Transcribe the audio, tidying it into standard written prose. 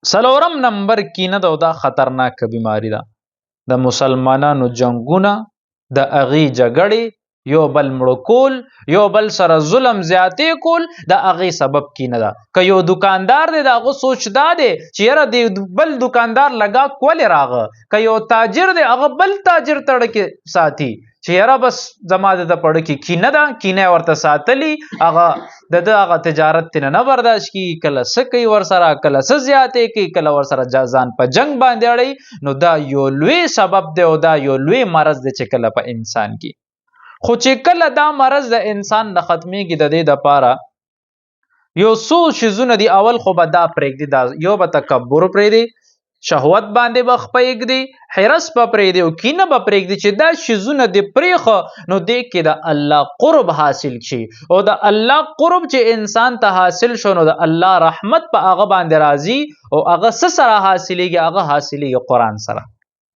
څلورم نمبر کینه ده او دا خطرناک بیماری ده. د مسلمانانو جنگونه، د اغي جګړې، یو بل مړو کول، یو بل سره ظلم زیاتې کول، د اغي سبب کینه ده. که یو دکاندار دی د هغه سوچ دا دی چې یاره د بل دکاندار لګا ولې راغه، که یو تاجر دی هغه بل تاجر تړکې ساتي چې یاره بس زما د پړکې کینه ده، کینه ورته ساتلی، هغه د هغه تجارت تنه نه برداشت کی، کله څه کوي ورسره، کله څه زیاتې کوي، کله ورسره ځان په جنگ باندې اړي. نو دا یو لوی سبب دی او دا یو لوی مرض دی چې کله په انسان کې. خو چې کله دا مرض د انسان د ختمیږي، د دې دپاره یو څو شیزونه دي. اول خو به دا پرېږدي، یو به تکبر پرېږدي، شهوت باندې به پرېږدي، حرص به پرېږدي او کینه به پرېږدي. چې دا شیزونه دې پرېښه نو دې کې د الله قرب حاصل شي، او د الله قرب چې انسان ته حاصل شو نو د الله رحمت په هغه باندې راځي. او هغه څه سره حاصلېږي؟ هغه حاصلېږي قرآن سره.